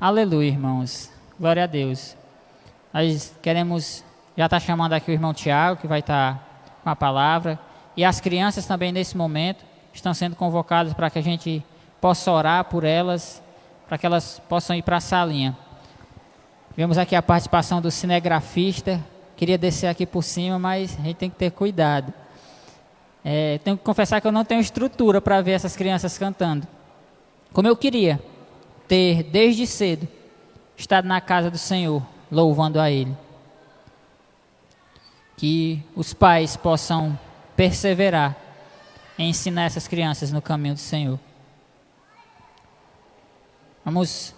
Aleluia, irmãos. Glória a Deus. Nós queremos, já está chamando aqui o irmão Tiago, que vai estar com a palavra. E as crianças também, nesse momento, estão sendo convocadas para que a gente possa orar por elas, para que elas possam ir para a salinha. Vemos aqui a participação do cinegrafista. Queria descer aqui por cima, mas a gente tem que ter cuidado. Tenho que confessar que eu não tenho estrutura para ver essas crianças cantando. Como eu queria ter, desde cedo, estado na casa do Senhor, louvando a Ele. Que os pais possam perseverar em ensinar essas crianças no caminho do Senhor. Vamos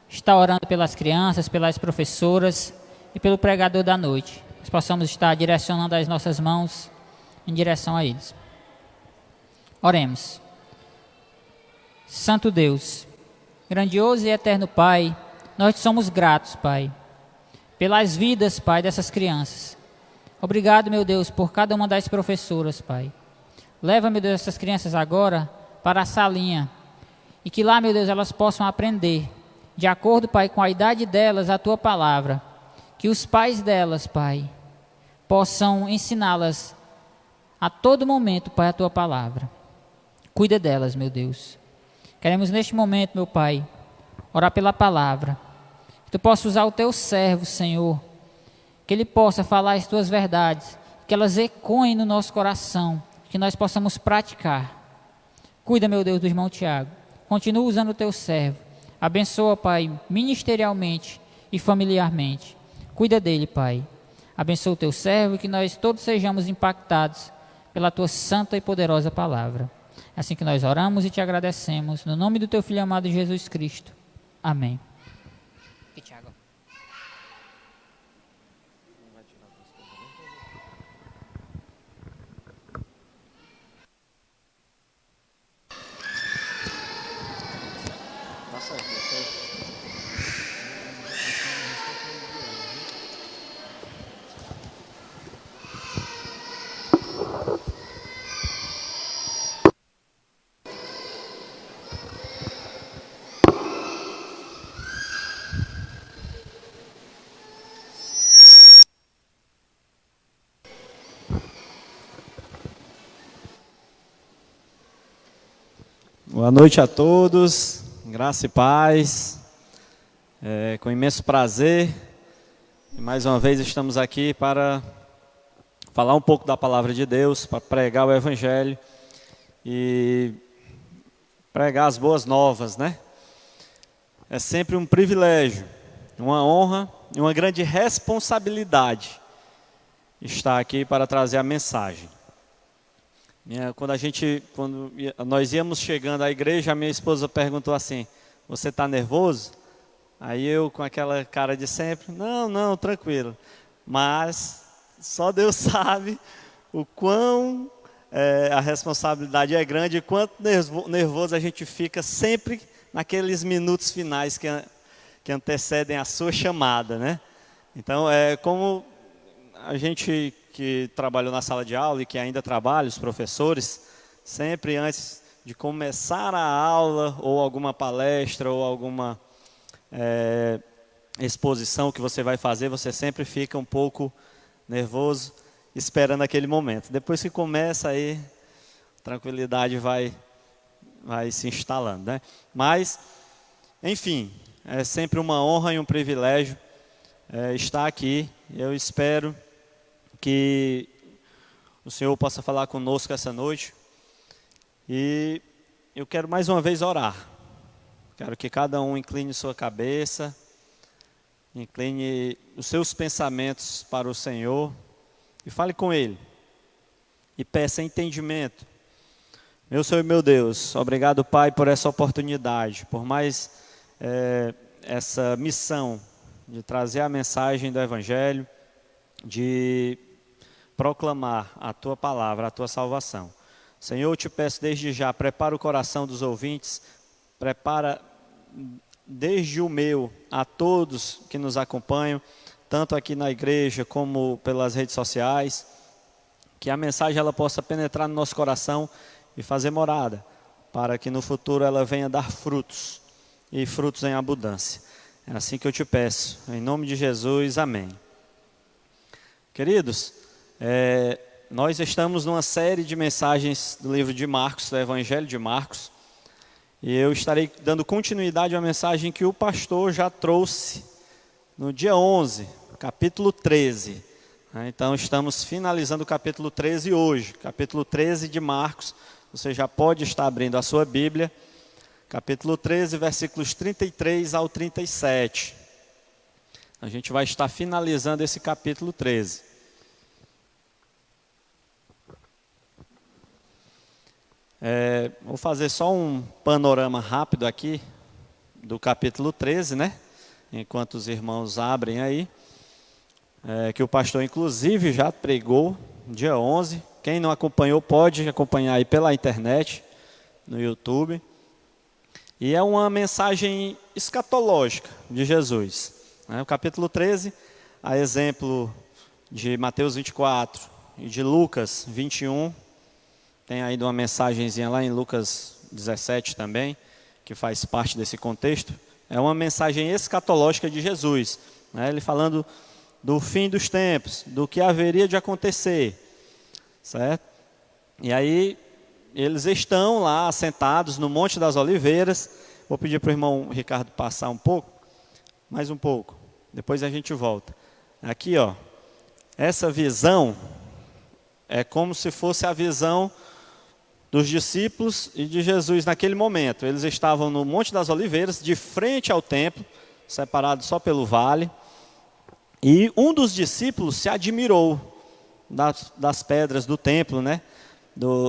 estar orando pelas crianças, pelas professoras e pelo pregador da noite. Nós possamos estar direcionando as nossas mãos em direção a eles. Oremos. Santo Deus, grandioso e eterno Pai, nós te somos gratos, Pai, pelas vidas, Pai, dessas crianças. Obrigado, meu Deus, por cada uma das professoras, Pai. Leva, meu Deus, essas crianças agora para a salinha e que lá, meu Deus, elas possam aprender, de acordo, Pai, com a idade delas, a Tua palavra. Que os pais delas, Pai, possam ensiná-las a todo momento, Pai, a Tua palavra. Cuida delas, meu Deus. Queremos neste momento, meu Pai, orar pela palavra. Que Tu possa usar o Teu servo, Senhor. Que ele possa falar as Tuas verdades. Que elas ecoem no nosso coração. Que nós possamos praticar. Cuida, meu Deus, do irmão Tiago. Continua usando o Teu servo. Abençoa, Pai, ministerialmente e familiarmente. Cuida dele, Pai. Abençoa o Teu servo e que nós todos sejamos impactados pela Tua santa e poderosa palavra. É assim que nós oramos e te agradecemos. No nome do Teu Filho amado Jesus Cristo. Amém. E Tiago. Boa noite a todos, graça e paz, com imenso prazer, mais uma vez estamos aqui para falar um pouco da palavra de Deus, para pregar o Evangelho e pregar as boas novas, né? É sempre um privilégio, uma honra e uma grande responsabilidade estar aqui para trazer a mensagem. Quando nós íamos chegando à igreja, a minha esposa perguntou assim: você está nervoso? Aí eu, com aquela cara de sempre, não, tranquilo. Mas só Deus sabe o quão a responsabilidade é grande e quanto nervoso a gente fica sempre naqueles minutos finais que antecedem a sua chamada, né? Então, como a gente que trabalhou na sala de aula e que ainda trabalha, os professores, sempre antes de começar a aula ou alguma palestra ou alguma exposição que você vai fazer, você sempre fica um pouco nervoso esperando aquele momento. Depois que começa aí, a tranquilidade vai se instalando, né? Mas, enfim, é sempre uma honra e um privilégio estar aqui. Eu espero que o Senhor possa falar conosco essa noite. E eu quero mais uma vez orar. Quero que cada um incline sua cabeça, incline os seus pensamentos para o Senhor e fale com Ele. E peça entendimento. Meu Senhor e meu Deus, obrigado, Pai, por essa oportunidade, por mais essa missão de trazer a mensagem do Evangelho, de proclamar a Tua palavra, a Tua salvação. Senhor, eu te peço desde já, prepara o coração dos ouvintes, prepara desde o meu a todos que nos acompanham, tanto aqui na igreja como pelas redes sociais, que a mensagem ela possa penetrar no nosso coração e fazer morada, para que no futuro ela venha dar frutos, e frutos em abundância. É assim que eu te peço, em nome de Jesus, amém. Queridos, nós estamos numa série de mensagens do livro de Marcos, do Evangelho de Marcos, e eu estarei dando continuidade à mensagem que o pastor já trouxe no dia 11, capítulo 13. Então estamos finalizando o capítulo 13 hoje, capítulo 13 de Marcos. Você já pode estar abrindo a sua Bíblia, capítulo 13, versículos 33 ao 37. A gente vai estar finalizando esse capítulo 13. Vou fazer só um panorama rápido aqui do capítulo 13, né? Enquanto os irmãos abrem aí. Que o pastor inclusive já pregou dia 11. Quem não acompanhou pode acompanhar aí pela internet, no YouTube. E é uma mensagem escatológica de Jesus. O capítulo 13, a exemplo de Mateus 24 e de Lucas 21. Tem aí uma mensagenzinha lá em Lucas 17 também, que faz parte desse contexto. É uma mensagem escatológica de Jesus. Ele falando do fim dos tempos, do que haveria de acontecer, certo? E aí, eles estão lá sentados no Monte das Oliveiras. Vou pedir para o irmão Ricardo passar um pouco, mais um pouco, depois a gente volta. Aqui, ó, essa visão é como se fosse a visão dos discípulos e de Jesus naquele momento. Eles estavam no Monte das Oliveiras, de frente ao templo, separado só pelo vale. E um dos discípulos se admirou das pedras do templo, né?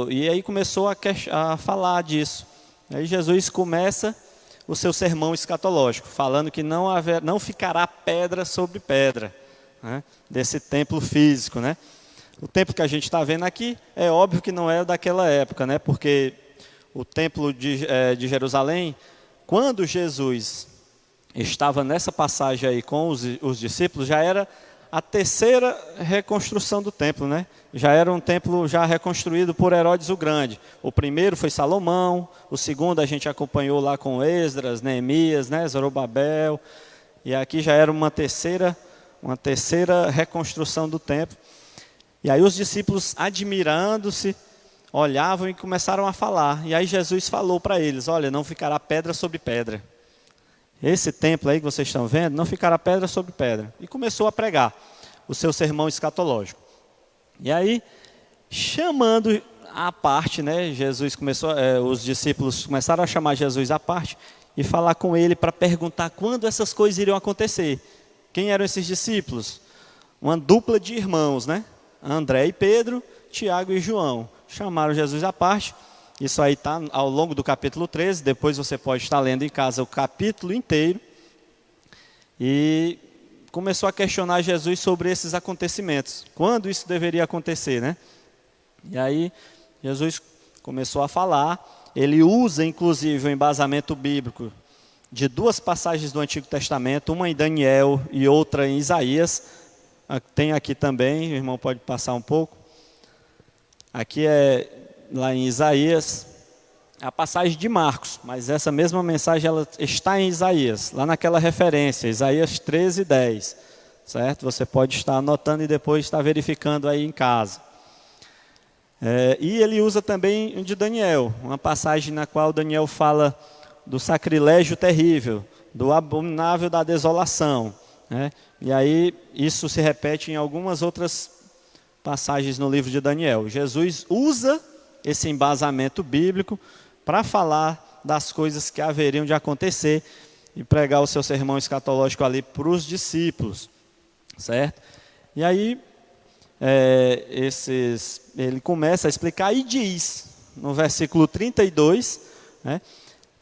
E aí começou a falar disso. Aí Jesus começa o seu sermão escatológico, falando que não ficará pedra sobre pedra, né? Desse templo físico, né? O templo que a gente está vendo aqui, é óbvio que não é daquela época, né? Porque o templo de Jerusalém, quando Jesus estava nessa passagem aí com os discípulos, já era a terceira reconstrução do templo, né? Já era um templo já reconstruído por Herodes o Grande. O primeiro foi Salomão, o segundo a gente acompanhou lá com Esdras, Neemias, né? Zorobabel, e aqui já era uma terceira reconstrução do templo. E aí os discípulos, admirando-se, olhavam e começaram a falar. E aí Jesus falou para eles: olha, não ficará pedra sobre pedra. Esse templo aí que vocês estão vendo, não ficará pedra sobre pedra. E começou a pregar o seu sermão escatológico. E aí, chamando à parte, né, os discípulos começaram a chamar Jesus à parte e falar com ele para perguntar quando essas coisas iriam acontecer. Quem eram esses discípulos? Uma dupla de irmãos, né? André e Pedro, Tiago e João. Chamaram Jesus à parte. Isso aí está ao longo do capítulo 13, depois você pode estar lendo em casa o capítulo inteiro. E começou a questionar Jesus sobre esses acontecimentos. Quando isso deveria acontecer, né? E aí Jesus começou a falar. Ele usa inclusive o embasamento bíblico de duas passagens do Antigo Testamento, uma em Daniel e outra em Isaías. Tem aqui também, o irmão pode passar um pouco. Aqui é lá em Isaías, a passagem de Marcos, mas essa mesma mensagem ela está em Isaías, lá naquela referência, Isaías 13:10, certo? Você pode estar anotando e depois estar verificando aí em casa. E ele usa também de Daniel, uma passagem na qual Daniel fala do sacrilégio terrível, do abominável da desolação, né? E aí isso se repete em algumas outras passagens no livro de Daniel. Jesus usa esse embasamento bíblico para falar das coisas que haveriam de acontecer e pregar o seu sermão escatológico ali para os discípulos, certo? E aí ele começa a explicar e diz no versículo 32, né,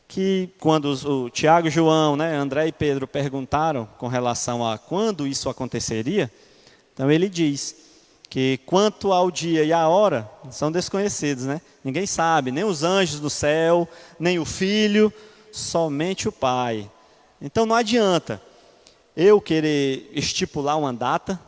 que quando o Tiago, João, né, André e Pedro perguntaram com relação a quando isso aconteceria, então ele diz que quanto ao dia e à hora, são desconhecidos, né? Ninguém sabe, nem os anjos do céu, nem o Filho, somente o Pai. Então não adianta eu querer estipular uma data,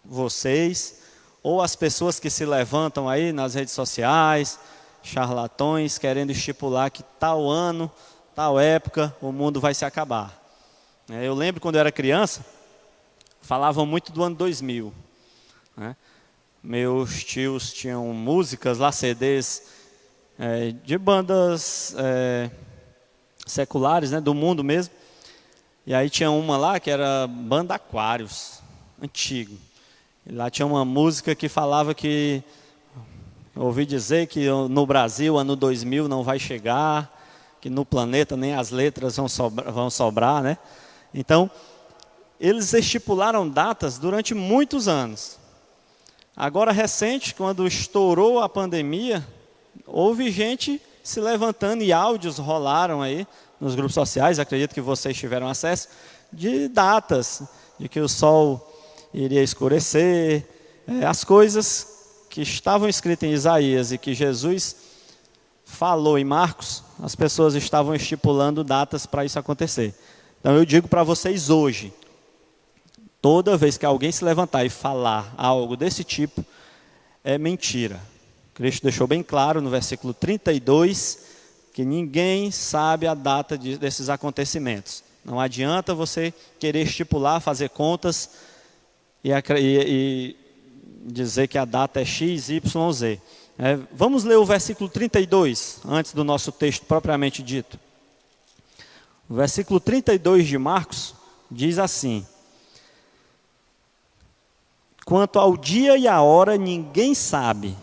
vocês, ou as pessoas que se levantam aí nas redes sociais, charlatões, querendo estipular que tal ano, tal época, o mundo vai se acabar. Eu lembro quando eu era criança, falavam muito do ano 2000. Né? Meus tios tinham músicas lá, CDs de bandas seculares, né, do mundo mesmo. E aí tinha uma lá que era Banda Aquários, antigo. E lá tinha uma música que falava que, eu ouvi dizer que no Brasil, ano 2000 não vai chegar, que no planeta nem as letras vão sobrar, né? Então, eles estipularam datas durante muitos anos. Agora, recente, quando estourou a pandemia, houve gente se levantando e áudios rolaram aí nos grupos sociais, acredito que vocês tiveram acesso, de datas, de que o sol iria escurecer, as coisas que estavam escritas em Isaías e que Jesus falou em Marcos, as pessoas estavam estipulando datas para isso acontecer. Então eu digo para vocês hoje, toda vez que alguém se levantar e falar algo desse tipo, é mentira. Cristo deixou bem claro no versículo 32, que ninguém sabe a data desses acontecimentos. Não adianta você querer estipular, fazer contas e dizer que a data é X, Y, Z. Vamos ler o versículo 32, antes do nosso texto propriamente dito. O versículo 32 de Marcos diz assim: quanto ao dia e a hora ninguém sabe,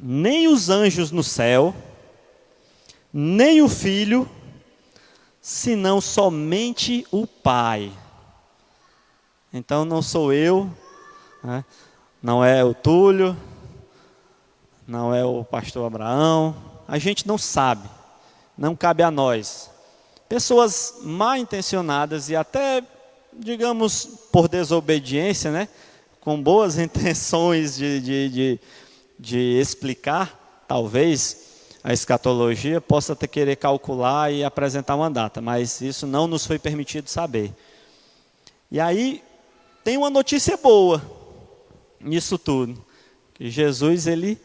nem os anjos no céu, nem o Filho, senão somente o Pai. Então não sou eu, né? Não é o Túlio, não é o pastor Abraão, a gente não sabe, não cabe a nós. Pessoas mal intencionadas e até, digamos, por desobediência, né? Com boas intenções de explicar, talvez, a escatologia, possa querer calcular e apresentar uma data, mas isso não nos foi permitido saber. E aí, tem uma notícia boa nisso tudo, que Jesus, ele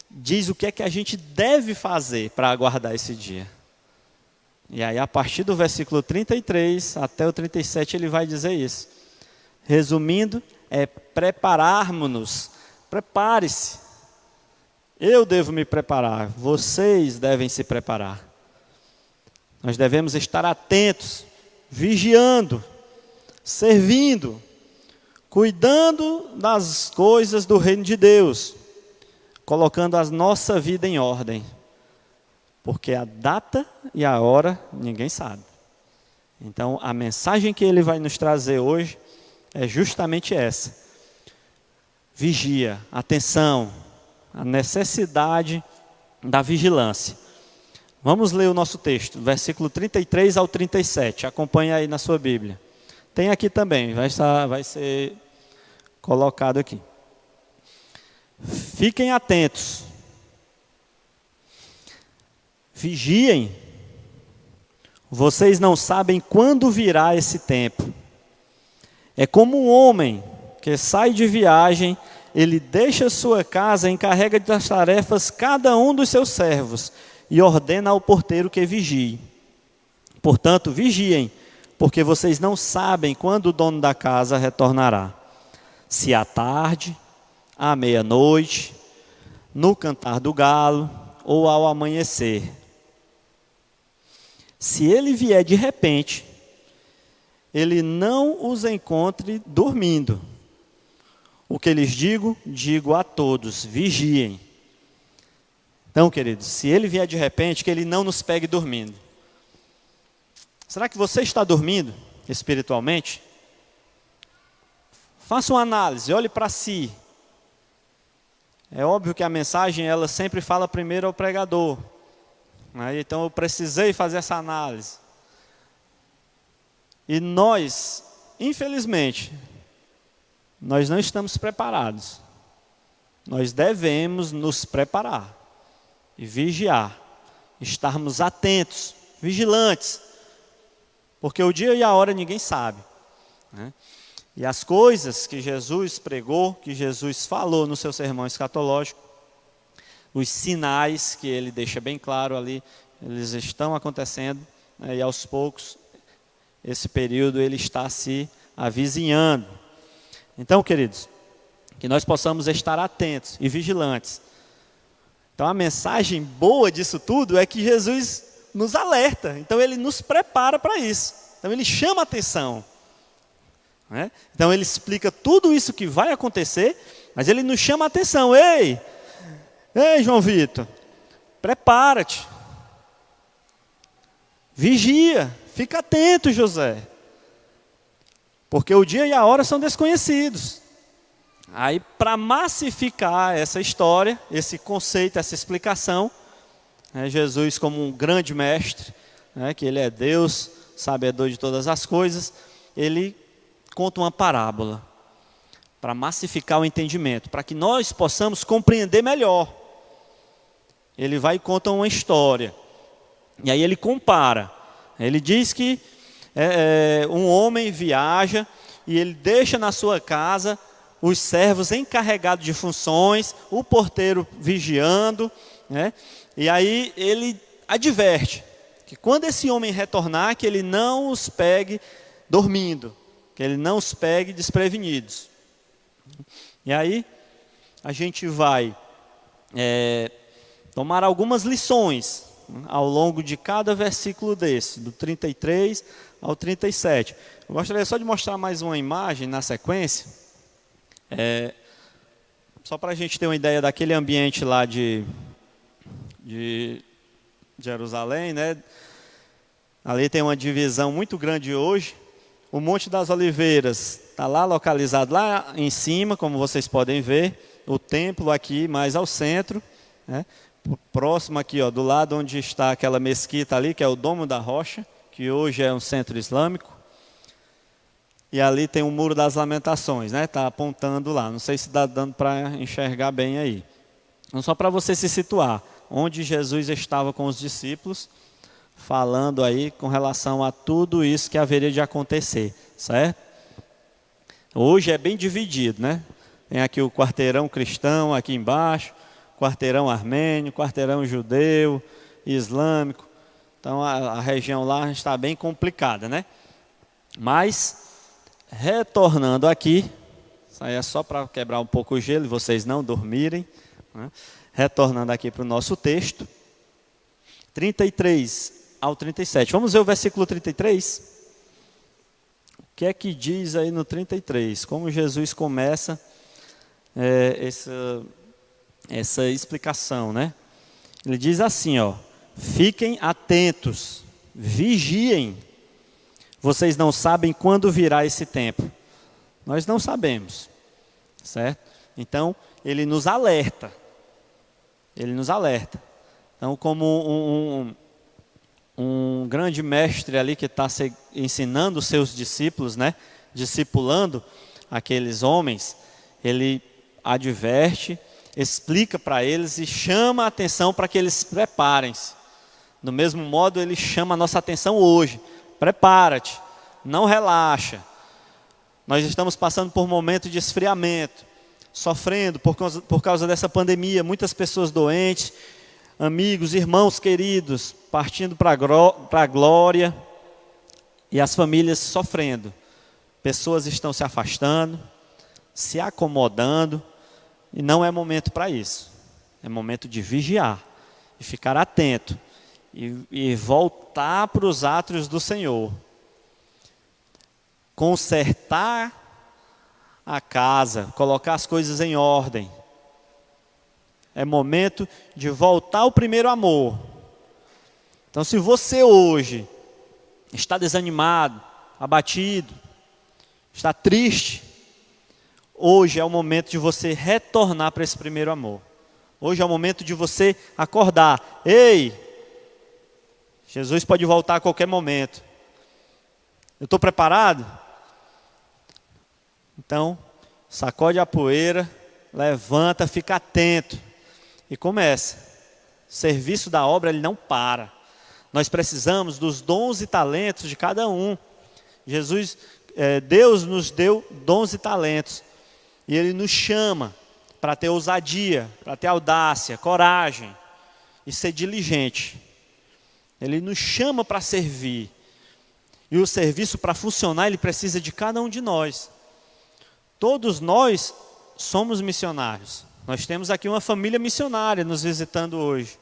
diz o que é que a gente deve fazer para aguardar esse dia. E aí, a partir do versículo 33 até o 37, ele vai dizer isso. Resumindo, prepararmos-nos. Prepare-se. Eu devo me preparar, vocês devem se preparar. Nós devemos estar atentos, vigiando, servindo, cuidando das coisas do reino de Deus, colocando a nossa vida em ordem. Porque a data e a hora ninguém sabe. Então, a mensagem que ele vai nos trazer hoje é justamente essa. Vigia, atenção, a necessidade da vigilância. Vamos ler o nosso texto, versículo 33 ao 37. Acompanhe aí na sua Bíblia. Tem aqui também, vai ser colocado aqui. Fiquem atentos. Vigiem. Vocês não sabem quando virá esse tempo. É como um homem que sai de viagem, ele deixa sua casa, encarrega das tarefas cada um dos seus servos e ordena ao porteiro que vigie. Portanto, vigiem, porque vocês não sabem quando o dono da casa retornará. Se à tarde, à meia-noite, no cantar do galo ou ao amanhecer. Se ele vier de repente, ele não os encontre dormindo. O que lhes digo, digo a todos, vigiem. Então, queridos, se ele vier de repente, que ele não nos pegue dormindo. Será que você está dormindo espiritualmente? Faça uma análise, olhe para si. É óbvio que a mensagem, ela sempre fala primeiro ao pregador. Então eu precisei fazer essa análise. E nós, infelizmente, nós não estamos preparados. Nós devemos nos preparar e vigiar, estarmos atentos, vigilantes, porque o dia e a hora ninguém sabe, né? E as coisas que Jesus pregou, que Jesus falou no seu sermão escatológico, os sinais que ele deixa bem claro ali, eles estão acontecendo, né, e aos poucos esse período ele está se avizinhando. Então, queridos, que nós possamos estar atentos e vigilantes. Então, a mensagem boa disso tudo é que Jesus nos alerta. Então, ele nos prepara para isso. Então, ele chama a atenção. Né? Então, ele explica tudo isso que vai acontecer, mas ele nos chama a atenção. Ei, João Vitor, prepara-te. Vigia, fica atento, José. Porque o dia e a hora são desconhecidos. Aí, para massificar essa história, esse conceito, essa explicação, Jesus como um grande mestre, que ele é Deus, sabedor de todas as coisas, ele conta uma parábola para massificar o entendimento, para que nós possamos compreender melhor. Ele vai e conta uma história, e aí ele compara. Ele diz que um homem viaja e ele deixa na sua casa os servos encarregados de funções, o porteiro vigiando, né? E aí ele adverte que quando esse homem retornar, que ele não os pegue dormindo, que ele não os pegue desprevenidos. E aí a gente vai tomar algumas lições ao longo de cada versículo desse, do 33 ao 37. Eu gostaria só de mostrar mais uma imagem na sequência, só para a gente ter uma ideia daquele ambiente lá de Jerusalém, né? Ali tem uma divisão muito grande hoje. O Monte das Oliveiras está lá localizado lá em cima, como vocês podem ver. O templo aqui mais ao centro, né? Próximo aqui, do lado onde está aquela mesquita ali, que é o Domo da Rocha, que hoje é um centro islâmico. E ali tem o Muro das Lamentações, né? Está apontando lá. Não sei se está dando para enxergar bem aí. Então, só para você se situar, onde Jesus estava com os discípulos, falando aí com relação a tudo isso que haveria de acontecer, certo? Hoje é bem dividido, né? Tem aqui o quarteirão cristão aqui embaixo, quarteirão armênio, quarteirão judeu, islâmico. Então a região lá está bem complicada, né? Mas, retornando aqui, isso aí é só para quebrar um pouco o gelo e vocês não dormirem, né? Retornando aqui para o nosso texto, 33 ao 37. Vamos ver o versículo 33? O que é que diz aí no 33? Como Jesus começa essa explicação, né? Ele diz assim, fiquem atentos, vigiem. Vocês não sabem quando virá esse tempo. Nós não sabemos, certo? Então, ele nos alerta. Ele nos alerta. Então, como um grande mestre ali que está ensinando os seus discípulos, né? Discipulando aqueles homens, ele adverte, explica para eles e chama a atenção para que eles se preparem-se. Do mesmo modo, ele chama a nossa atenção hoje. Prepara-te, não relaxa. Nós estamos passando por um momento de esfriamento, sofrendo por causa dessa pandemia, muitas pessoas doentes, amigos, irmãos queridos, partindo para a glória, e as famílias sofrendo. Pessoas estão se afastando, se acomodando, e não é momento para isso. É momento de vigiar, e ficar atento, e voltar para os átrios do Senhor. Consertar a casa, colocar as coisas em ordem. É momento de voltar ao primeiro amor. Então, se você hoje está desanimado, abatido, está triste, hoje é o momento de você retornar para esse primeiro amor. Hoje é o momento de você acordar. Ei, Jesus pode voltar a qualquer momento. Eu estou preparado? Então, sacode a poeira, levanta, fica atento e começa. O serviço da obra, ele não para. Nós precisamos dos dons e talentos de cada um. Deus nos deu dons e talentos. E Ele nos chama para ter ousadia, para ter audácia, coragem e ser diligente. Ele nos chama para servir. E o serviço, para funcionar, ele precisa de cada um de nós. Todos nós somos missionários. Nós temos aqui uma família missionária nos visitando hoje.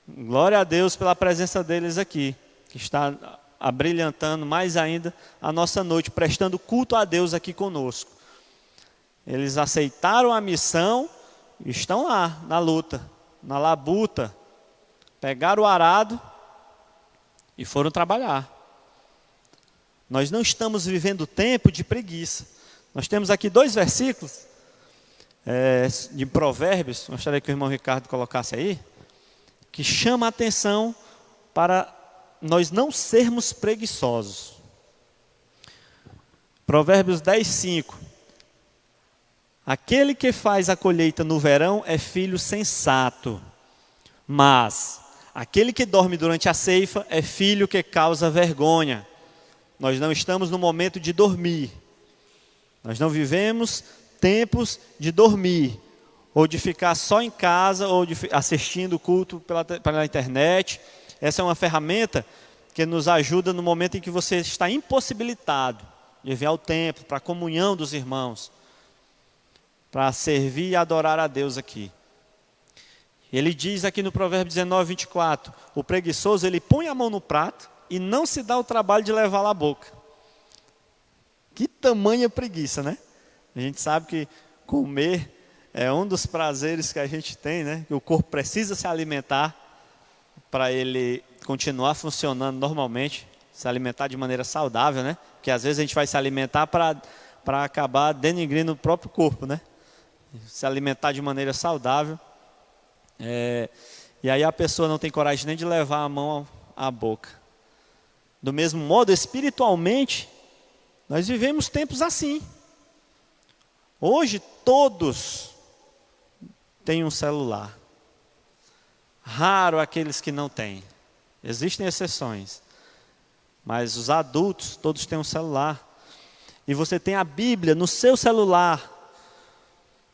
Glória a Deus pela presença deles aqui, que está abrilhantando mais ainda a nossa noite, prestando culto a Deus aqui conosco. Eles aceitaram a missão e estão lá, na luta, na labuta. Pegaram o arado e foram trabalhar. Nós não estamos vivendo tempo de preguiça. Nós temos aqui 2 versículos de Provérbios, gostaria que o irmão Ricardo colocasse aí, que chama a atenção para nós não sermos preguiçosos. Provérbios 10:5. Aquele que faz a colheita no verão é filho sensato, mas aquele que dorme durante a ceifa é filho que causa vergonha. Nós não estamos no momento de dormir. Nós não vivemos tempos de dormir, ou de ficar só em casa, ou de assistindo o culto pela internet. Essa é uma ferramenta que nos ajuda no momento em que você está impossibilitado de vir ao templo, para a comunhão dos irmãos, para servir e adorar a Deus aqui. Ele diz aqui no Provérbio 19:24, o preguiçoso, ele põe a mão no prato e não se dá o trabalho de levá-lo à boca. Que tamanha preguiça, né? A gente sabe que comer é um dos prazeres que a gente tem, né? Que o corpo precisa se alimentar para ele continuar funcionando normalmente, se alimentar de maneira saudável, né? Porque às vezes a gente vai se alimentar para acabar denigrindo o próprio corpo, né? Se alimentar de maneira saudável. E aí a pessoa não tem coragem nem de levar a mão à boca. Do mesmo modo, espiritualmente, nós vivemos tempos assim. Hoje todos têm um celular. Raro aqueles que não têm. Existem exceções. Mas os adultos, todos têm um celular. E você tem a Bíblia no seu celular.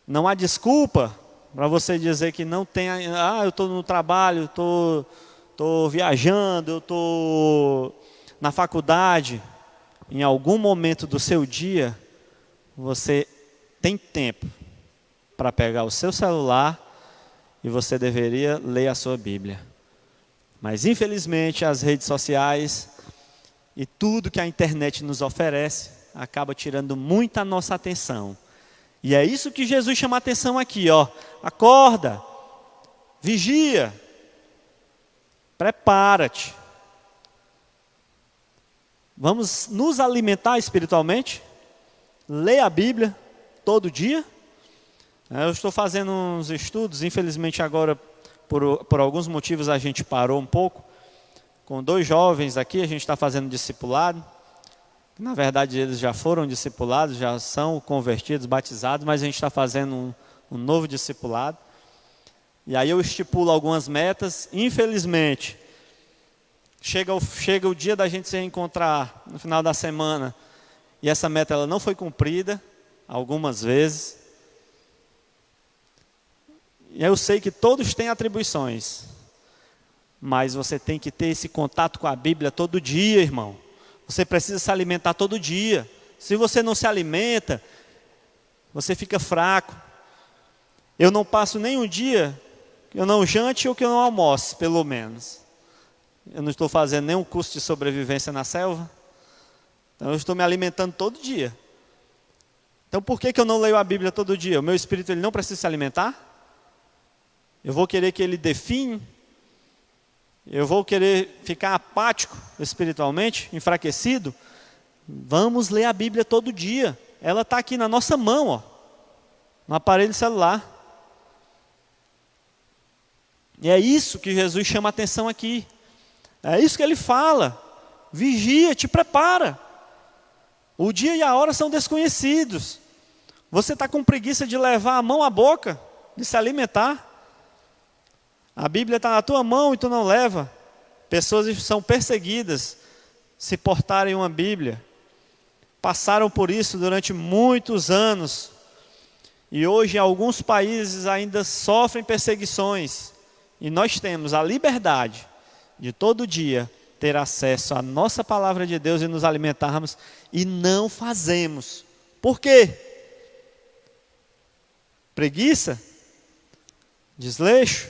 Não há desculpa para você dizer que não tem. Eu estou no trabalho, estou viajando, eu estou na faculdade. Em algum momento do seu dia, você tem tempo para pegar o seu celular e você deveria ler a sua Bíblia. Mas infelizmente as redes sociais e tudo que a internet nos oferece acaba tirando muita nossa atenção. E é isso que Jesus chama a atenção aqui, ó. Acorda, vigia, prepara-te. Vamos nos alimentar espiritualmente, ler a Bíblia todo dia. Eu estou fazendo uns estudos, infelizmente agora, por alguns motivos a gente parou um pouco. Com 2 jovens aqui, a gente está fazendo discipulado. Na verdade, eles já foram discipulados, já são convertidos, batizados, mas a gente está fazendo um novo discipulado. E aí eu estipulo algumas metas. Infelizmente, chega o dia da gente se encontrar no final da semana, e essa meta ela não foi cumprida, algumas vezes. E eu sei que todos têm atribuições, mas você tem que ter esse contato com a Bíblia todo dia, irmão. Você precisa se alimentar todo dia. Se você não se alimenta, você fica fraco. Eu não passo nem um dia que eu não jante ou que eu não almoce, pelo menos. Eu não estou fazendo nenhum curso de sobrevivência na selva. Então eu estou me alimentando todo dia. Então por que eu não leio a Bíblia todo dia? O meu espírito ele não precisa se alimentar? Eu vou querer que ele define? Eu vou querer ficar apático espiritualmente, enfraquecido? Vamos ler a Bíblia todo dia. Ela está aqui na nossa mão, ó, no aparelho celular. E é isso que Jesus chama a atenção aqui. É isso que ele fala. Vigia, te prepara. O dia e a hora são desconhecidos. Você está com preguiça de levar a mão à boca, de se alimentar. A Bíblia está na tua mão e tu não leva. Pessoas são perseguidas se portarem uma Bíblia. Passaram por isso durante muitos anos. E hoje alguns países ainda sofrem perseguições. E nós temos a liberdade de todo dia ter acesso à nossa palavra de Deus e nos alimentarmos, e não fazemos. Por quê? Preguiça? Desleixo?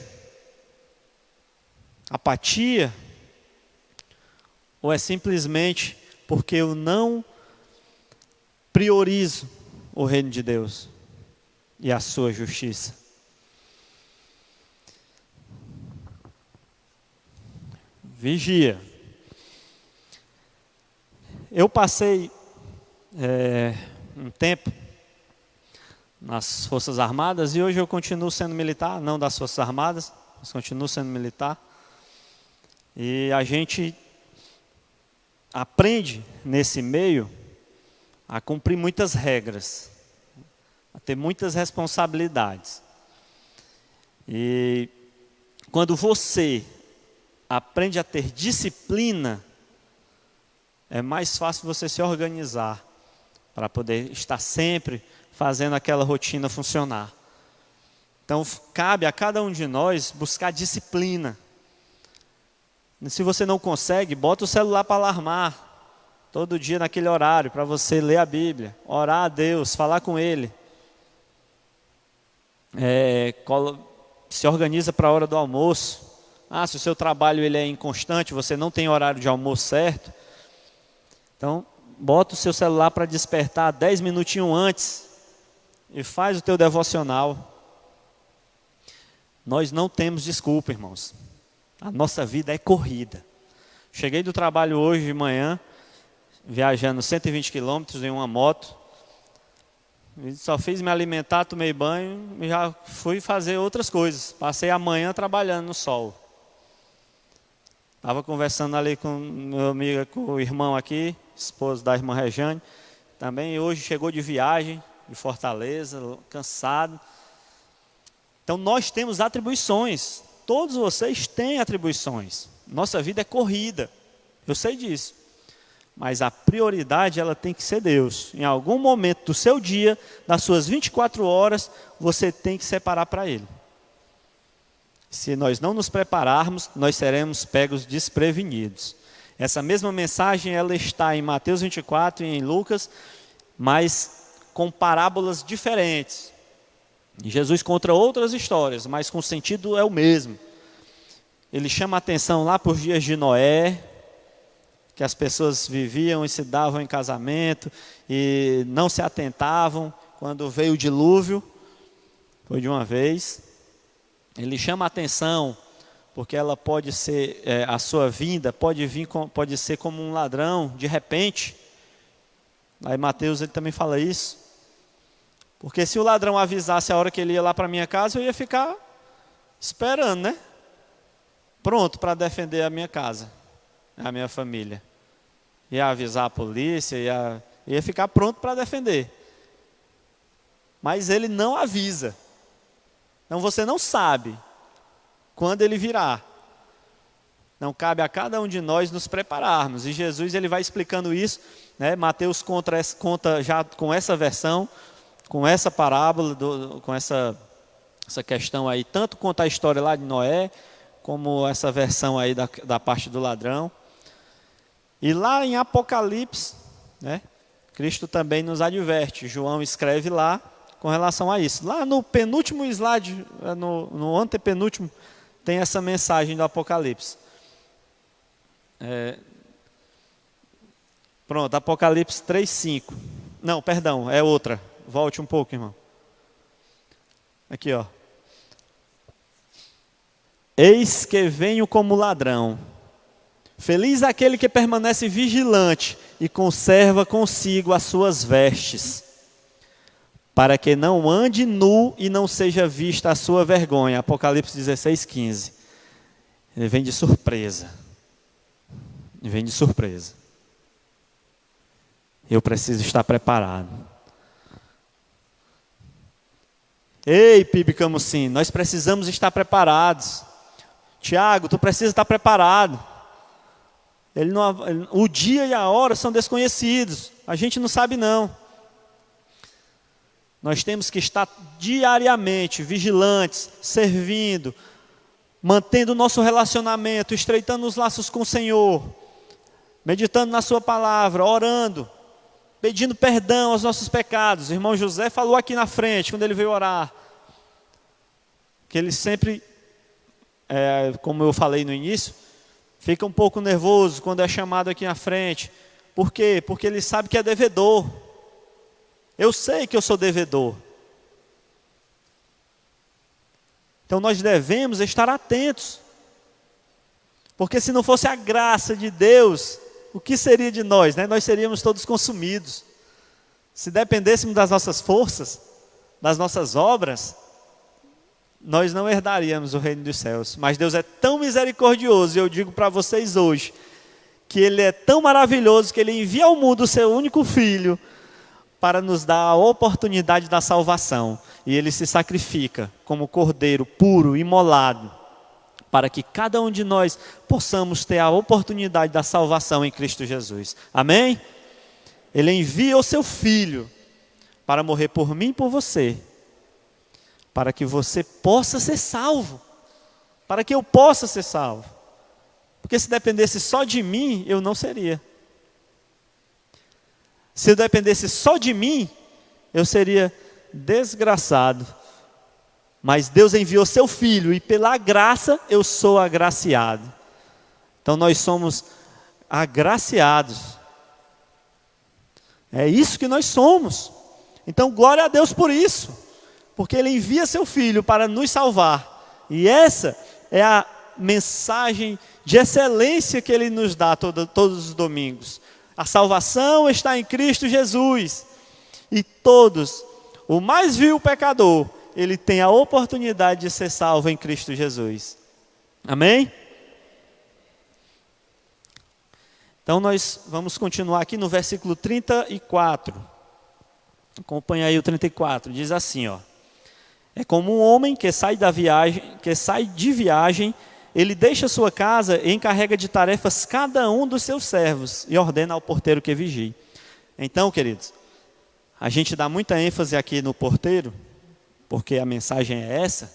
Apatia? Ou é simplesmente porque eu não priorizo o reino de Deus e a sua justiça? Vigia. Eu passei um tempo nas Forças Armadas e hoje eu continuo sendo militar, não das Forças Armadas, mas continuo sendo militar. E a gente aprende nesse meio a cumprir muitas regras, a ter muitas responsabilidades. E quando você aprende a ter disciplina, é mais fácil você se organizar para poder estar sempre fazendo aquela rotina funcionar. Então, cabe a cada um de nós buscar disciplina. E se você não consegue, bota o celular para alarmar todo dia naquele horário, para você ler a Bíblia, orar a Deus, falar com Ele. Se organiza para a hora do almoço. Se o seu trabalho ele é inconstante, você não tem horário de almoço certo, então bota o seu celular para despertar 10 minutinhos antes e faz o teu devocional. Nós não temos desculpa, irmãos. A nossa vida é corrida. Cheguei do trabalho hoje de manhã, viajando 120 quilômetros em uma moto. Só fiz me alimentar, tomei banho e já fui fazer outras coisas. Passei a manhã trabalhando no sol. Estava conversando ali com meu amigo, com o irmão aqui, esposo da irmã Rejane. Também hoje chegou de viagem, de Fortaleza, cansado. Então nós temos atribuições. Todos vocês têm atribuições. Nossa vida é corrida. Eu sei disso. Mas a prioridade ela tem que ser Deus. Em algum momento do seu dia, das suas 24 horas, você tem que separar para Ele. Se nós não nos prepararmos, nós seremos pegos desprevenidos. Essa mesma mensagem ela está em Mateus 24 e em Lucas, mas com parábolas diferentes. E Jesus conta outras histórias, mas com o sentido é o mesmo. Ele chama a atenção lá por dias de Noé, que as pessoas viviam e se davam em casamento e não se atentavam quando veio o dilúvio, foi de uma vez. Ele chama a atenção porque ela pode ser, a sua vinda pode ser como um ladrão de repente. Lá em Mateus ele também fala isso. Porque se o ladrão avisasse a hora que ele ia lá para a minha casa, eu ia ficar esperando, né? Pronto para defender a minha casa, a minha família. Ia avisar a polícia, ia ficar pronto para defender. Mas ele não avisa. Então você não sabe quando ele virá. Não cabe a cada um de nós nos prepararmos. E Jesus ele vai explicando isso, né? Mateus conta já com essa versão, com essa parábola, com essa questão aí, tanto conta a história lá de Noé, como essa versão aí da parte do ladrão. E lá em Apocalipse, né, Cristo também nos adverte. João escreve lá com relação a isso. Lá no penúltimo slide, no antepenúltimo, tem essa mensagem do Apocalipse. Pronto, Apocalipse 3:5. Não, perdão, é outra. Volte um pouco, irmão. Aqui, ó. Eis que venho como ladrão. Feliz aquele que permanece vigilante e conserva consigo as suas vestes, para que não ande nu e não seja vista a sua vergonha. Apocalipse 16:15. Ele vem de surpresa. Ele vem de surpresa. Eu preciso estar preparado. Ei, PIB Camusim, nós precisamos estar preparados. Tiago, tu precisa estar preparado. O dia e a hora são desconhecidos. A gente não sabe não. Nós temos que estar diariamente vigilantes, servindo, mantendo o nosso relacionamento, estreitando os laços com o Senhor, meditando na sua palavra, orando, pedindo perdão aos nossos pecados. O irmão José falou aqui na frente, quando ele veio orar, que ele sempre, como eu falei no início, fica um pouco nervoso quando é chamado aqui na frente. Por quê? Porque ele sabe que é devedor. Eu sei que eu sou devedor. Então nós devemos estar atentos. Porque se não fosse a graça de Deus, o que seria de nós, né? Nós seríamos todos consumidos. Se dependêssemos das nossas forças, das nossas obras, nós não herdaríamos o reino dos céus. Mas Deus é tão misericordioso, e eu digo para vocês hoje, que Ele é tão maravilhoso, que Ele envia ao mundo o seu único Filho, para nos dar a oportunidade da salvação. E Ele se sacrifica como cordeiro puro, imolado, para que cada um de nós possamos ter a oportunidade da salvação em Cristo Jesus. Amém? Ele envia o seu Filho para morrer por mim e por você, para que você possa ser salvo, para que eu possa ser salvo. Porque se dependesse só de mim, eu não seria. Se eu dependesse só de mim, eu seria desgraçado. Mas Deus enviou seu Filho, e pela graça eu sou agraciado. Então nós somos agraciados. É isso que nós somos. Então glória a Deus por isso. Porque Ele envia seu Filho para nos salvar. E essa é a mensagem de excelência que Ele nos dá todos os domingos. A salvação está em Cristo Jesus. E todos, o mais vil pecador, ele tem a oportunidade de ser salvo em Cristo Jesus. Amém? Então nós vamos continuar aqui no versículo 34. Acompanha aí o 34. Diz assim, ó: é como um homem que sai de viagem, ele deixa sua casa e encarrega de tarefas cada um dos seus servos e ordena ao porteiro que vigie. Então, queridos, a gente dá muita ênfase aqui no porteiro, porque a mensagem é essa,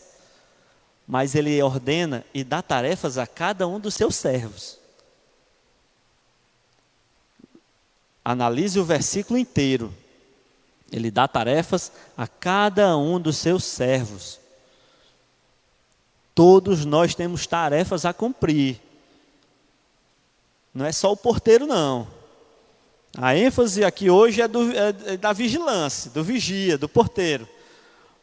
mas ele ordena e dá tarefas a cada um dos seus servos. Analise o versículo inteiro. Ele dá tarefas a cada um dos seus servos. Todos nós temos tarefas a cumprir. Não é só o porteiro, não. A ênfase aqui hoje é da vigilância, do vigia, do porteiro.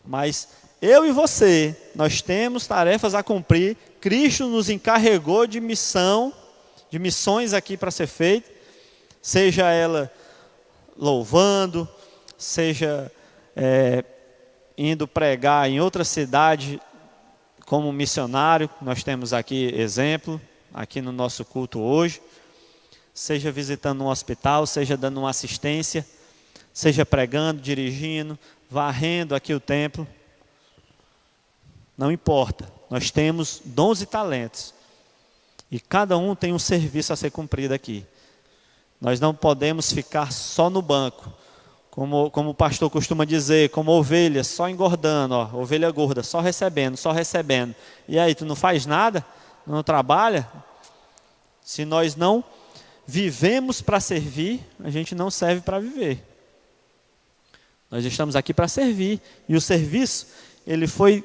Mas eu e você, nós temos tarefas a cumprir. Cristo nos encarregou de missões aqui para ser feita. Seja ela louvando, seja indo pregar em outra cidade como missionário. Nós temos aqui exemplo, aqui no nosso culto hoje. Seja visitando um hospital, seja dando uma assistência, seja pregando, dirigindo, varrendo aqui o templo. Não importa, nós temos dons e talentos. E cada um tem um serviço a ser cumprido aqui. Nós não podemos ficar só no banco, como o pastor costuma dizer, como ovelha, só engordando, ó, ovelha gorda, só recebendo. E aí, tu não faz nada? Não trabalha? Se nós não vivemos para servir, a gente não serve para viver. Nós estamos aqui para servir. E o serviço, ele foi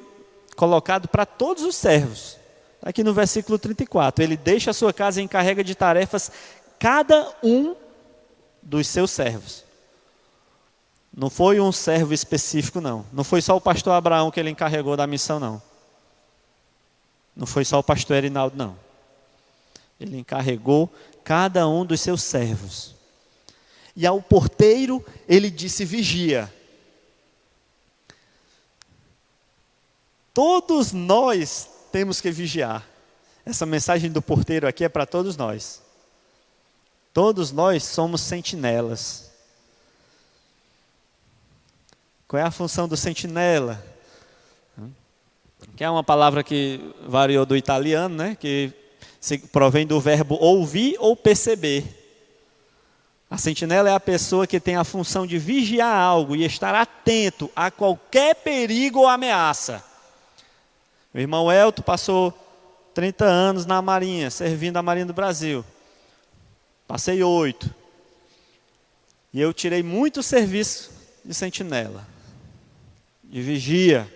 colocado para todos os servos. Aqui no versículo 34, ele deixa a sua casa e encarrega de tarefas cada um dos seus servos. Não foi um servo específico, não. Não foi só o pastor Abraão que ele encarregou da missão, não. Não foi só o pastor Erinaldo, não. Ele encarregou cada um dos seus servos. E ao porteiro, ele disse: vigia. Todos nós temos que vigiar. Essa mensagem do porteiro aqui é para todos nós. Todos nós somos sentinelas. Qual é a função do sentinela? Que é uma palavra que variou do italiano, né? Que provém do verbo ouvir ou perceber. A sentinela é a pessoa que tem a função de vigiar algo e estar atento a qualquer perigo ou ameaça. O irmão Elton passou 30 anos na Marinha, servindo a Marinha do Brasil. Passei 8. E eu tirei muito serviço de sentinela, de vigia.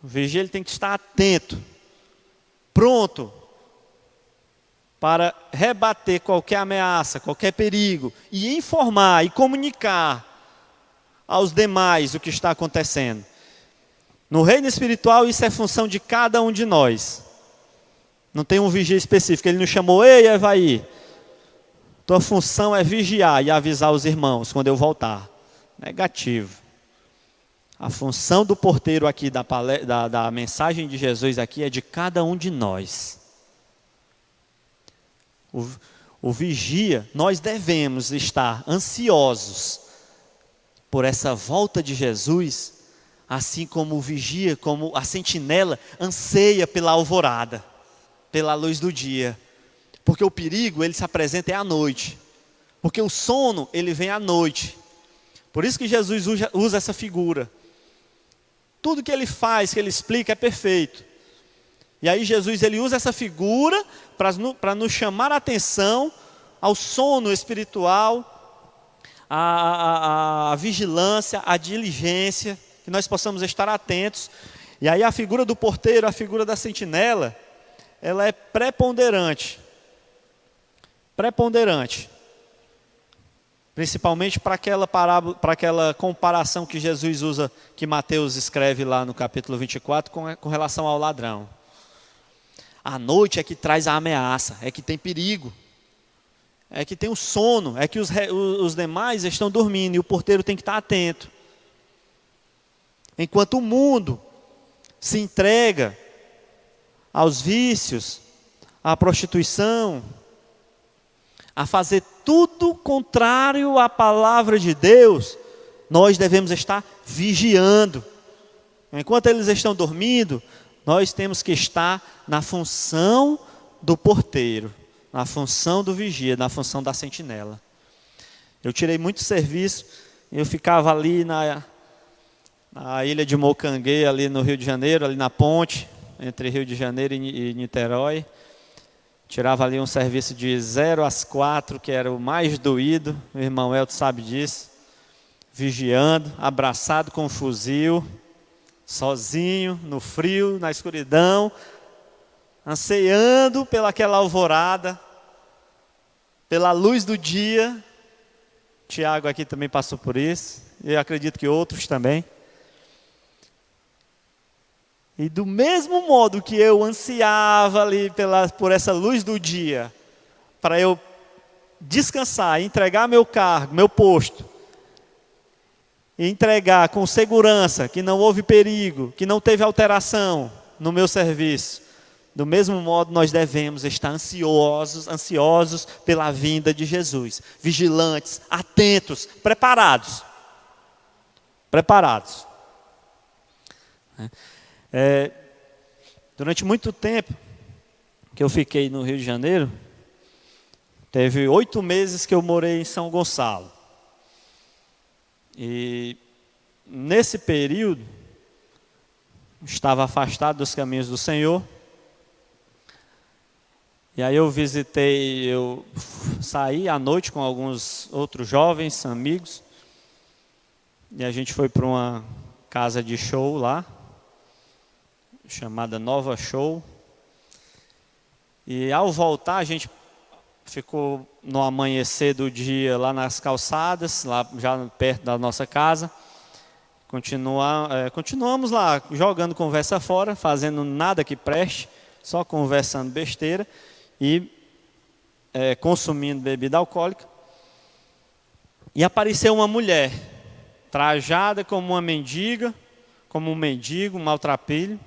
O vigia ele tem que estar atento, pronto para rebater qualquer ameaça, qualquer perigo, e informar e comunicar aos demais o que está acontecendo. No reino espiritual, isso é função de cada um de nós. Não tem um vigia específico. Ele nos chamou: ei, Evaí, tua função é vigiar e avisar os irmãos quando eu voltar. Negativo. A função do porteiro aqui, da mensagem de Jesus aqui, é de cada um de nós. O vigia, nós devemos estar ansiosos por essa volta de Jesus, assim como o vigia, como a sentinela, anseia pela alvorada, pela luz do dia. Porque o perigo, ele se apresenta à noite. Porque o sono, ele vem à noite. Por isso que Jesus usa essa figura. Tudo que ele faz, que ele explica, é perfeito. E aí Jesus, ele usa essa figura para nos chamar a atenção ao sono espiritual, a vigilância, a diligência, que nós possamos estar atentos. E aí a figura do porteiro, a figura da sentinela, ela é preponderante. Preponderante. Principalmente para aquela parábola, para aquela comparação que Jesus usa, que Mateus escreve lá no capítulo 24, com relação ao ladrão. A noite é que traz a ameaça, é que tem perigo, é que tem o sono, é que os demais estão dormindo e o porteiro tem que estar atento. Enquanto o mundo se entrega aos vícios, à prostituição, a fazer tudo contrário à palavra de Deus, nós devemos estar vigiando. Enquanto eles estão dormindo, nós temos que estar na função do porteiro, na função do vigia, na função da sentinela. Eu tirei muito serviço, eu ficava ali na ilha de Mocanguê, ali no Rio de Janeiro, ali na ponte, entre Rio de Janeiro e Niterói. Tirava ali um serviço de 0 às 4, que era o mais doído, o irmão Elton sabe disso. Vigiando, abraçado com um fuzil, sozinho, no frio, na escuridão, ansiando pelaquela alvorada, pela luz do dia. Tiago aqui também passou por isso, e eu acredito que outros também. E do mesmo modo que eu ansiava ali por essa luz do dia, para eu descansar, entregar meu cargo, meu posto, e entregar com segurança, que não houve perigo, que não teve alteração no meu serviço, do mesmo modo nós devemos estar ansiosos pela vinda de Jesus, vigilantes, atentos, preparados. Durante muito tempo que eu fiquei no Rio de Janeiro, teve 8 meses que eu morei em São Gonçalo. E nesse período, estava afastado dos caminhos do Senhor. E aí eu saí à noite com alguns outros jovens, amigos. E a gente foi para uma casa de show lá, chamada Nova Show. E ao voltar, a gente ficou no amanhecer do dia lá nas calçadas, lá já perto da nossa casa. Continuamos lá, jogando conversa fora, fazendo nada que preste, só conversando besteira e consumindo bebida alcoólica. E apareceu uma mulher, trajada como uma mendiga, como um mendigo, um maltrapilho.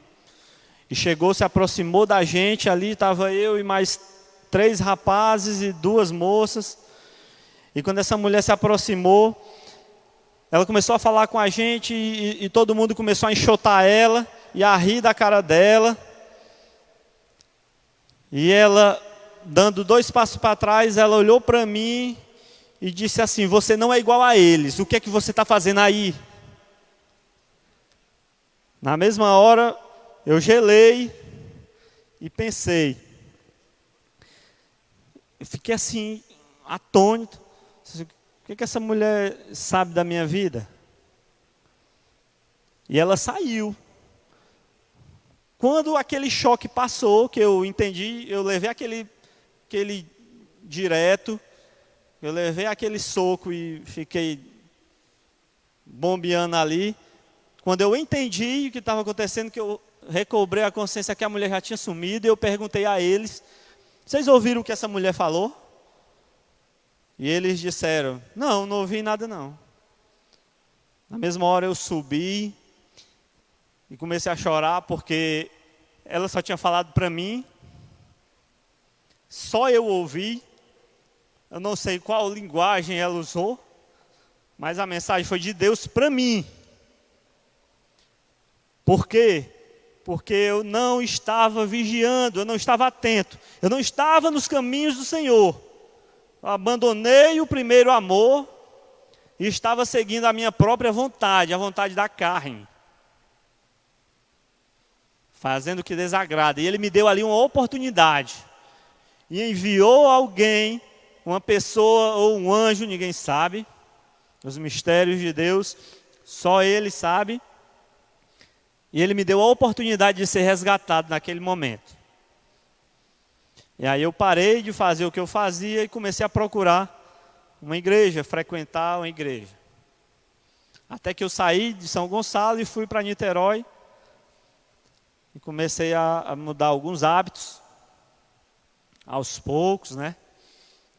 E chegou, se aproximou da gente, ali estava eu e mais 3 rapazes e 2 moças. E quando essa mulher se aproximou, ela começou a falar com a gente e todo mundo começou a enxotar ela e a rir da cara dela. E ela, dando 2 passos para trás, ela olhou para mim e disse assim: você não é igual a eles, o que é que você está fazendo aí? Na mesma hora, eu gelei e pensei. Eu fiquei assim, atônito. O que essa mulher sabe da minha vida? E ela saiu. Quando aquele choque passou, que eu entendi, eu levei aquele direto, eu levei aquele soco e fiquei bombeando ali. Quando eu entendi o que estava acontecendo, que eu recobrei a consciência que a mulher já tinha sumido, eu perguntei a eles: vocês ouviram o que essa mulher falou? E eles disseram: não ouvi nada não. Na mesma hora eu subi e comecei a chorar, porque ela só tinha falado para mim, só eu ouvi. Eu não sei qual linguagem ela usou, mas a mensagem foi de Deus para mim. Por quê? Porque eu não estava vigiando, eu não estava atento, eu não estava nos caminhos do Senhor. Eu abandonei o primeiro amor e estava seguindo a minha própria vontade, a vontade da carne, fazendo o que desagrada. E Ele me deu ali uma oportunidade e enviou alguém, uma pessoa ou um anjo, ninguém sabe, os mistérios de Deus, só Ele sabe. E Ele me deu a oportunidade de ser resgatado naquele momento. E aí eu parei de fazer o que eu fazia e comecei a procurar uma igreja, frequentar uma igreja. Até que eu saí de São Gonçalo e fui para Niterói. E comecei a mudar alguns hábitos, aos poucos, né?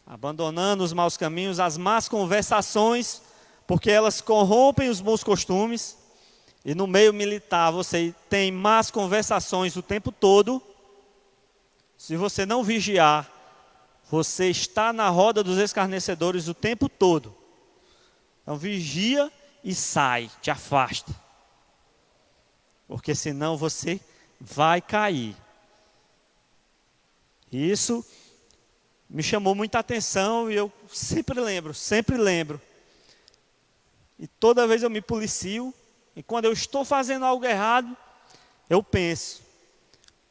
Abandonando os maus caminhos, as más conversações, porque elas corrompem os bons costumes. E no meio militar você tem más conversações o tempo todo. Se você não vigiar, você está na roda dos escarnecedores o tempo todo. Então vigia e sai, te afasta. Porque senão você vai cair. E isso me chamou muita atenção e eu sempre lembro. E toda vez eu me policio. E quando eu estou fazendo algo errado, eu penso: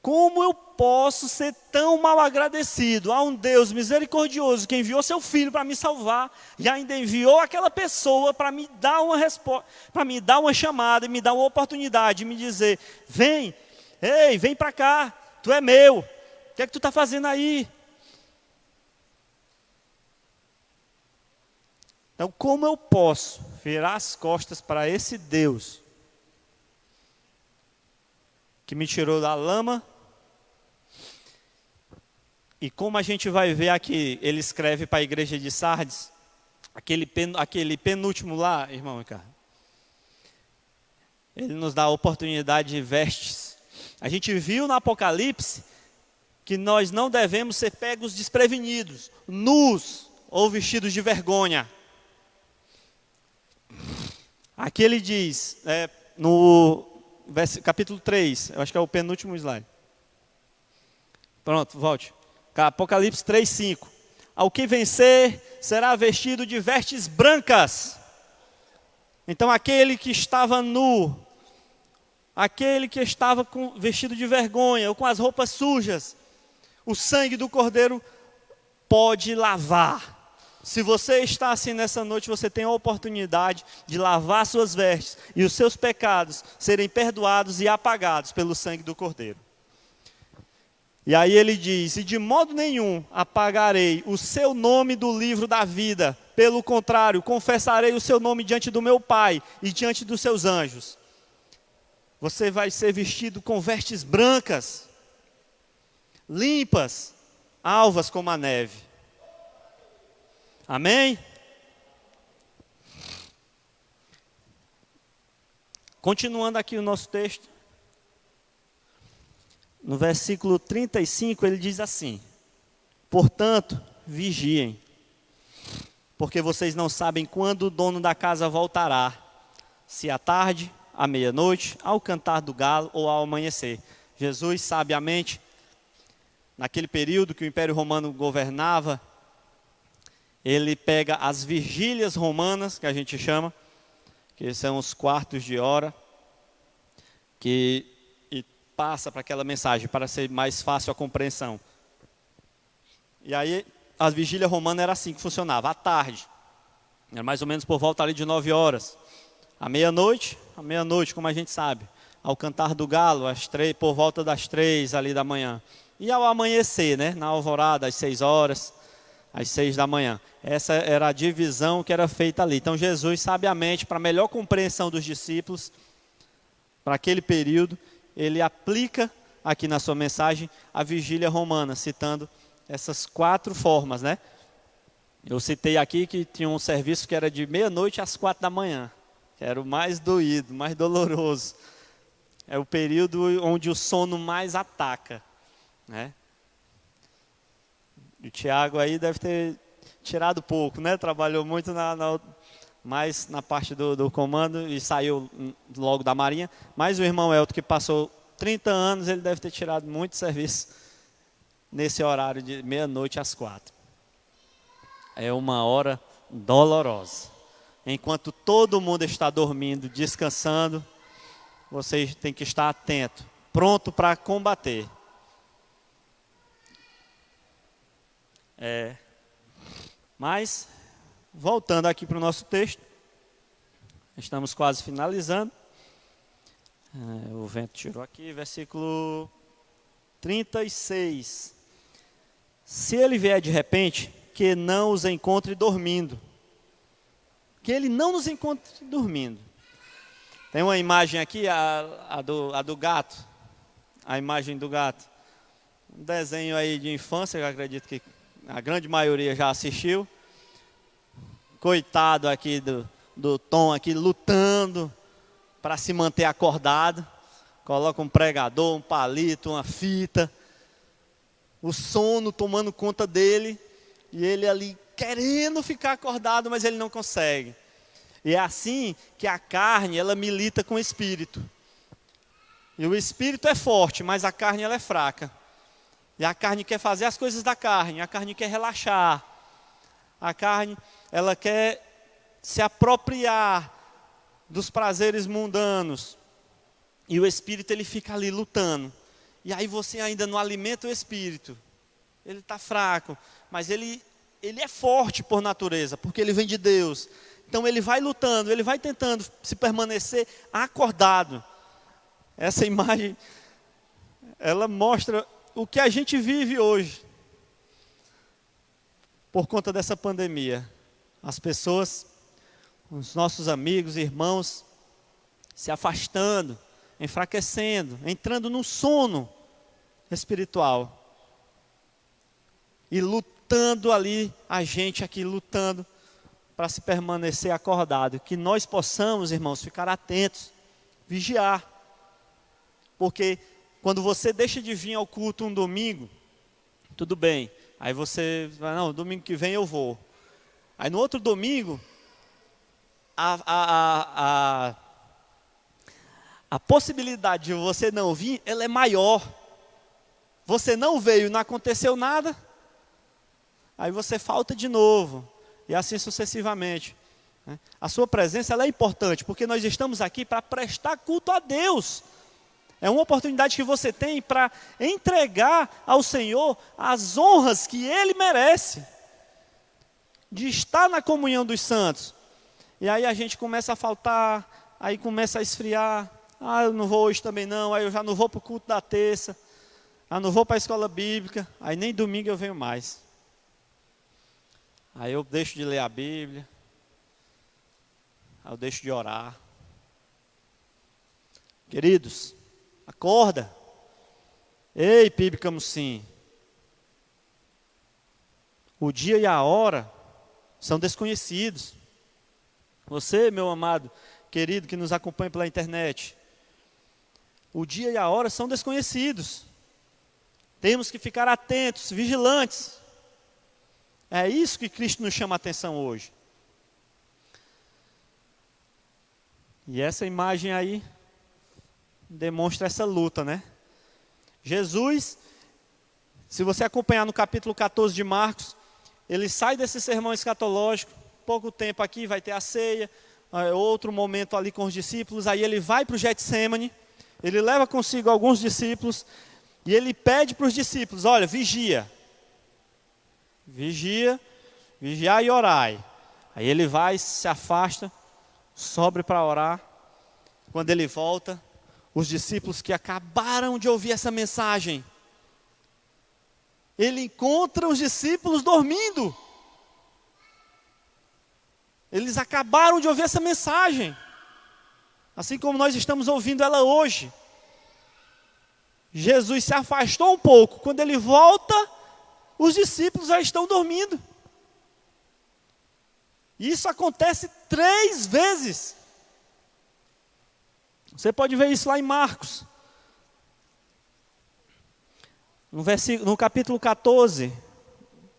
como eu posso ser tão mal agradecido a um Deus misericordioso que enviou seu filho para me salvar e ainda enviou aquela pessoa para me dar uma resposta, para me dar uma chamada e me dar uma oportunidade de me dizer: vem, ei, vem para cá, tu é meu, o que é que tu está fazendo aí? Então, como eu posso virar as costas para esse Deus que me tirou da lama? E como a gente vai ver aqui, ele escreve para a igreja de Sardes, aquele penúltimo lá, irmão Ricardo, ele nos dá a oportunidade de vestes. A gente viu no Apocalipse que nós não devemos ser pegos desprevenidos, nus ou vestidos de vergonha. Aqui ele diz, no capítulo 3, eu acho que é o penúltimo slide. Pronto, volte. Apocalipse 3, 5. Ao que vencer será vestido de vestes brancas. Então aquele que estava nu, aquele que estava vestido de vergonha ou com as roupas sujas, o sangue do Cordeiro pode lavar. Se você está assim nessa noite, você tem a oportunidade de lavar suas vestes e os seus pecados serem perdoados e apagados pelo sangue do Cordeiro. E aí ele diz: e de modo nenhum apagarei o seu nome do livro da vida. Pelo contrário, confessarei o seu nome diante do meu Pai e diante dos seus anjos. Você vai ser vestido com vestes brancas, limpas, alvas como a neve. Amém? Continuando aqui o nosso texto. No versículo 35 ele diz assim: portanto, vigiem, porque vocês não sabem quando o dono da casa voltará, se à tarde, à meia-noite, ao cantar do galo ou ao amanhecer. Jesus, sabiamente, naquele período que o Império Romano governava, ele pega as vigílias romanas, que a gente chama, que são os quartos de hora, que passa para aquela mensagem, para ser mais fácil a compreensão. E aí, a vigília romana era assim que funcionava, à tarde. Era mais ou menos por volta ali de 9 horas. À meia-noite, como a gente sabe, ao cantar do galo, por volta das 3 ali da manhã. E ao amanhecer, né, na alvorada, às 6 horas, às 6 da manhã. Essa era a divisão que era feita ali. Então Jesus, sabiamente, para melhor compreensão dos discípulos, para aquele período, ele aplica aqui na sua mensagem a vigília romana, citando essas 4 formas, né? Eu citei aqui que tinha um serviço que era de meia-noite às 4 da manhã, que era o mais doído, mais doloroso. É o período onde o sono mais ataca, né? O Tiago aí deve ter tirado pouco, né? Trabalhou muito mais na parte do comando e saiu logo da Marinha. Mas o irmão Elton, que passou 30 anos, ele deve ter tirado muito serviço nesse horário de meia-noite às 4. É uma hora dolorosa. Enquanto todo mundo está dormindo, descansando, vocês têm que estar atento, pronto para combater. Mas, voltando aqui para o nosso texto, estamos quase finalizando. O vento tirou aqui, versículo 36. Se ele vier de repente, que não os encontre dormindo. Que ele não nos encontre dormindo. Tem uma imagem aqui, a do gato. A imagem do gato. Um desenho aí de infância, eu acredito que a grande maioria já assistiu. Coitado aqui do Tom, aqui lutando para se manter acordado. Coloca um pregador, um palito, uma fita. O sono tomando conta dele. E ele ali querendo ficar acordado, mas ele não consegue. E é assim que a carne, ela milita com o espírito. E o espírito é forte, mas a carne ela é fraca. E a carne quer fazer as coisas da carne, a carne quer relaxar. A carne, ela quer se apropriar dos prazeres mundanos. E o espírito, ele fica ali lutando. E aí você ainda não alimenta o espírito. Ele está fraco, mas ele é forte por natureza, porque ele vem de Deus. Então ele vai lutando, ele vai tentando se permanecer acordado. Essa imagem, ela mostra o que a gente vive hoje. Por conta dessa pandemia. As pessoas, os nossos amigos, irmãos, se afastando, enfraquecendo, entrando num sono espiritual. E lutando ali, a gente aqui lutando para se permanecer acordado. Que nós possamos, irmãos, ficar atentos, vigiar. Porque quando você deixa de vir ao culto um domingo, tudo bem. Aí você vai, não, domingo que vem eu vou. Aí no outro domingo, a possibilidade de você não vir, ela é maior. Você não veio, não aconteceu nada. Aí você falta de novo. E assim sucessivamente. A sua presença ela é importante, porque nós estamos aqui para prestar culto a Deus. É uma oportunidade que você tem para entregar ao Senhor as honras que Ele merece. De estar na comunhão dos santos. E aí a gente começa a faltar, aí começa a esfriar. Ah, eu não vou hoje também não, aí eu já não vou para o culto da terça. Ah, não vou para a escola bíblica, aí nem domingo eu venho mais. Aí eu deixo de ler a Bíblia. Aí eu deixo de orar. Queridos, acorda. Ei, PIB Camusim. O dia e a hora são desconhecidos. Você, meu amado, querido, que nos acompanha pela internet. O dia e a hora são desconhecidos. Temos que ficar atentos, vigilantes. É isso que Cristo nos chama a atenção hoje. E essa imagem aí demonstra essa luta, né? Jesus, se você acompanhar no capítulo 14 de Marcos, ele sai desse sermão escatológico, pouco tempo aqui, vai ter a ceia, outro momento ali com os discípulos, aí ele vai para o Getsêmani, ele leva consigo alguns discípulos e ele pede para os discípulos, olha, vigia, vigiai e orai. Aí ele vai, se afasta, sobe para orar. Quando ele volta, os discípulos que acabaram de ouvir essa mensagem, ele encontra os discípulos dormindo. Eles acabaram de ouvir essa mensagem, assim como nós estamos ouvindo ela hoje. Jesus se afastou um pouco, quando ele volta, os discípulos já estão dormindo. E isso acontece 3 vezes. Você pode ver isso lá em Marcos. No capítulo 14.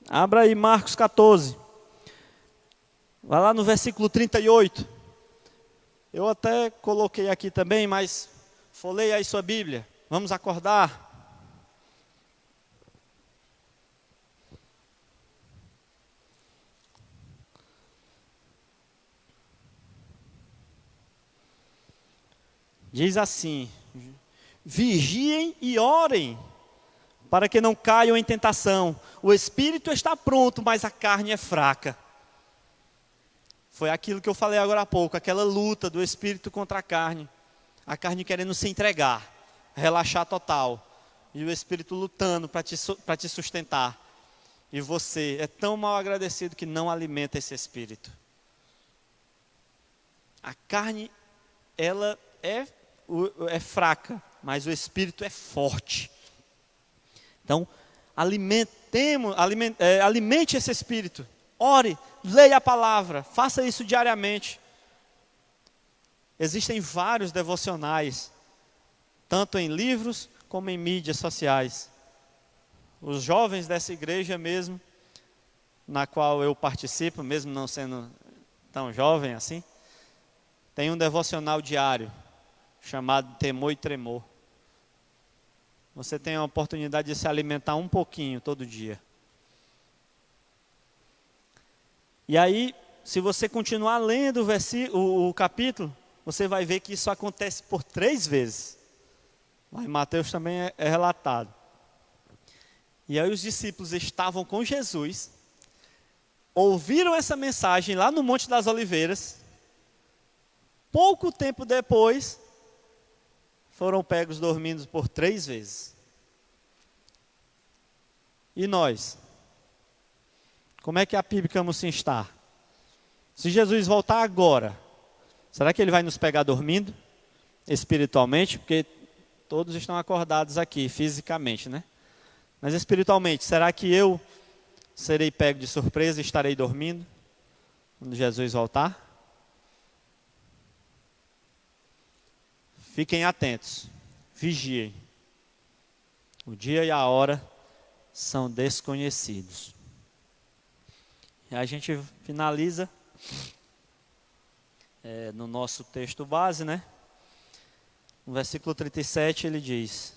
Abra aí Marcos 14. Vai lá no versículo 38. Eu até coloquei aqui também, mas folheia aí sua Bíblia. Vamos acordar. Diz assim: vigiem e orem, para que não caiam em tentação. O espírito está pronto, mas a carne é fraca. Foi aquilo que eu falei agora há pouco, aquela luta do espírito contra a carne querendo se entregar, relaxar total, e o espírito lutando para te sustentar. E você é tão mal agradecido que não alimenta esse espírito. A carne, ela é fraca, mas o espírito é forte. Então, alimente esse espírito. Ore, leia a palavra, faça isso diariamente. Existem vários devocionais, tanto em livros como em mídias sociais. Os jovens dessa igreja mesmo, na qual eu participo, mesmo não sendo tão jovem assim, tem um devocional diário, chamado Temor e Tremor. Você tem a oportunidade de se alimentar um pouquinho todo dia. E aí, se você continuar lendo o capítulo, você vai ver que isso acontece por 3 vezes. Lá em Mateus também é relatado. E aí os discípulos estavam com Jesus, ouviram essa mensagem lá no Monte das Oliveiras. Pouco tempo depois, foram pegos dormindo por 3 vezes. E nós? Como é que a Pibicamo-Sim está? Se Jesus voltar agora, será que ele vai nos pegar dormindo? Espiritualmente? Porque todos estão acordados aqui, fisicamente, né? Mas espiritualmente, será que eu serei pego de surpresa e estarei dormindo quando Jesus voltar? Fiquem atentos, vigiem. O dia e a hora são desconhecidos. E a gente finaliza no nosso texto base, né? No versículo 37 ele diz,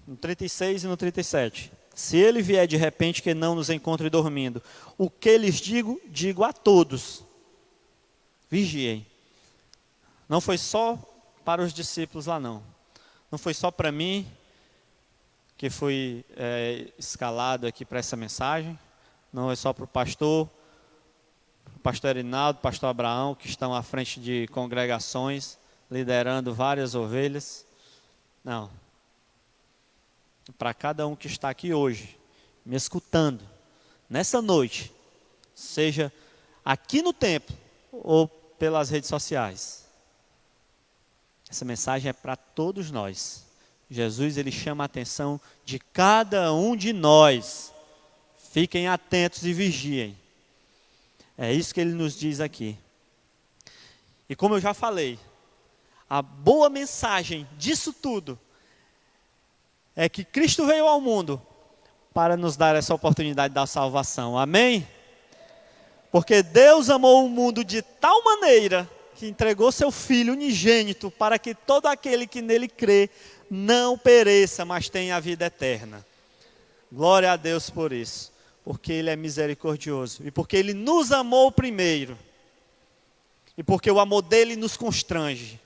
no 36 e no 37, se ele vier de repente que não nos encontre dormindo, o que lhes digo, digo a todos, vigiem. Não foi só para os discípulos lá não. Não foi só para mim, que fui escalado aqui para essa mensagem. Não é só para o pastor Erinaldo, pastor Abraão, que estão à frente de congregações, liderando várias ovelhas. Não. Para cada um que está aqui hoje, me escutando, nessa noite, seja aqui no templo ou pelas redes sociais. Essa mensagem é para todos nós. Jesus, ele chama a atenção de cada um de nós. Fiquem atentos e vigiem. É isso que ele nos diz aqui. E como eu já falei, a boa mensagem disso tudo é que Cristo veio ao mundo para nos dar essa oportunidade da salvação. Amém? Porque Deus amou o mundo de tal maneira que entregou seu Filho unigênito para que todo aquele que nele crê não pereça, mas tenha a vida eterna. Glória a Deus por isso, porque Ele é misericordioso e porque Ele nos amou primeiro e porque o amor dele nos constrange,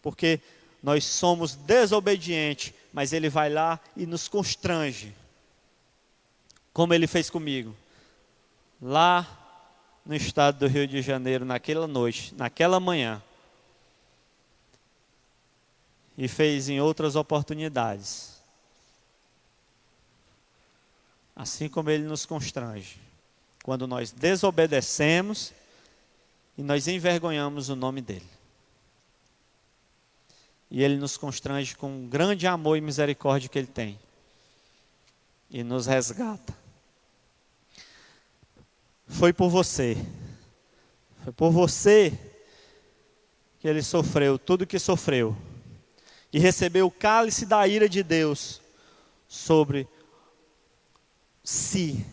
porque nós somos desobedientes, mas Ele vai lá e nos constrange, como Ele fez comigo, lá no estado do Rio de Janeiro, naquela noite, naquela manhã, e fez em outras oportunidades, assim como Ele nos constrange, quando nós desobedecemos e nós envergonhamos o nome dEle. E Ele nos constrange com o grande amor e misericórdia que Ele tem. E nos resgata. Foi por você. Foi por você que Ele sofreu tudo o que sofreu. E recebeu o cálice da ira de Deus sobre si.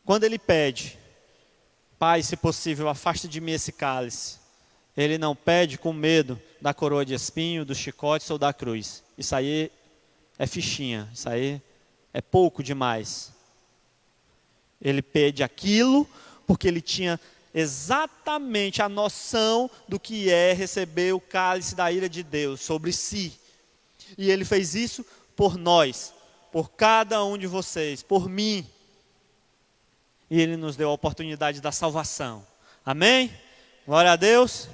Quando Ele pede, Pai, se possível, afasta de mim esse cálice. Ele não pede com medo da coroa de espinho, dos chicotes ou da cruz. Isso aí é fichinha, isso aí é pouco demais. Ele pede aquilo porque ele tinha exatamente a noção do que é receber o cálice da ira de Deus sobre si. E Ele fez isso por nós, por cada um de vocês, por mim. E Ele nos deu a oportunidade da salvação. Amém? Glória a Deus.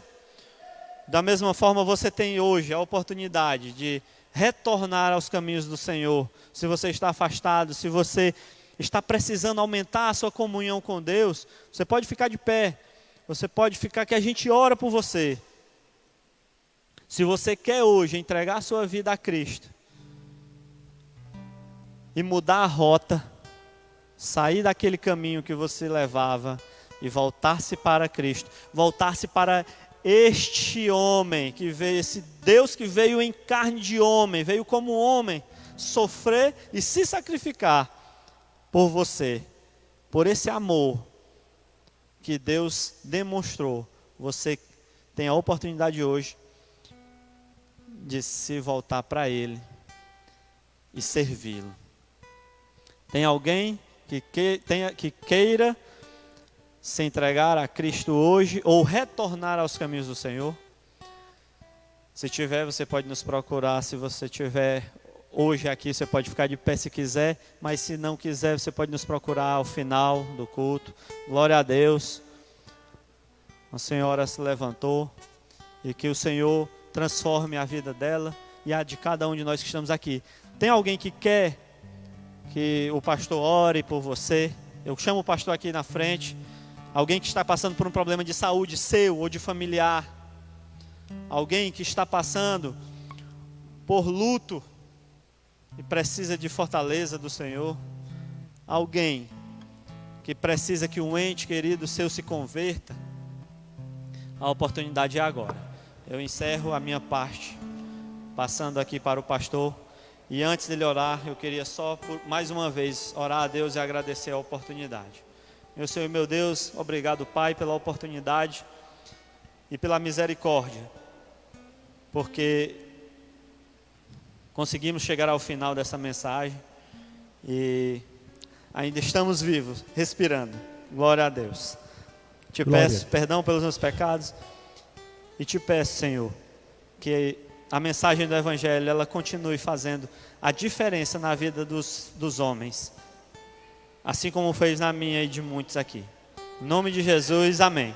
Da mesma forma, você tem hoje a oportunidade de retornar aos caminhos do Senhor. Se você está afastado, se você está precisando aumentar a sua comunhão com Deus, você pode ficar de pé. Você pode ficar que a gente ora por você. Se você quer hoje entregar a sua vida a Cristo e mudar a rota, sair daquele caminho que você levava e voltar-se para Cristo, voltar-se para este homem que veio, esse Deus que veio em carne de homem, veio como homem, sofrer e se sacrificar por você, por esse amor que Deus demonstrou. Você tem a oportunidade hoje de se voltar para Ele e servi-lo. Tem alguém que queira se entregar a Cristo hoje ou retornar aos caminhos do Senhor? Se tiver, você pode nos procurar. Se você tiver hoje aqui, você pode ficar de pé se quiser, mas se não quiser, você pode nos procurar ao final do culto. Glória a Deus. A senhora se levantou e que o Senhor transforme a vida dela e a de cada um de nós que estamos aqui. Tem alguém que quer que o pastor ore por você? Eu chamo o pastor aqui na frente. Alguém que está passando por um problema de saúde seu ou de familiar. Alguém que está passando por luto e precisa de fortaleza do Senhor. Alguém que precisa que um ente querido seu se converta. A oportunidade é agora. Eu encerro a minha parte, passando aqui para o pastor. E antes dele orar, eu queria só, mais uma vez, orar a Deus e agradecer a oportunidade. Meu Senhor e meu Deus, obrigado, Pai, pela oportunidade e pela misericórdia, porque conseguimos chegar ao final dessa mensagem e ainda estamos vivos, respirando. Glória a Deus. Te peço perdão pelos meus pecados e te peço, Senhor, que a mensagem do Evangelho ela continue fazendo a diferença na vida dos homens, assim como fez na minha e de muitos aqui. Em nome de Jesus, amém.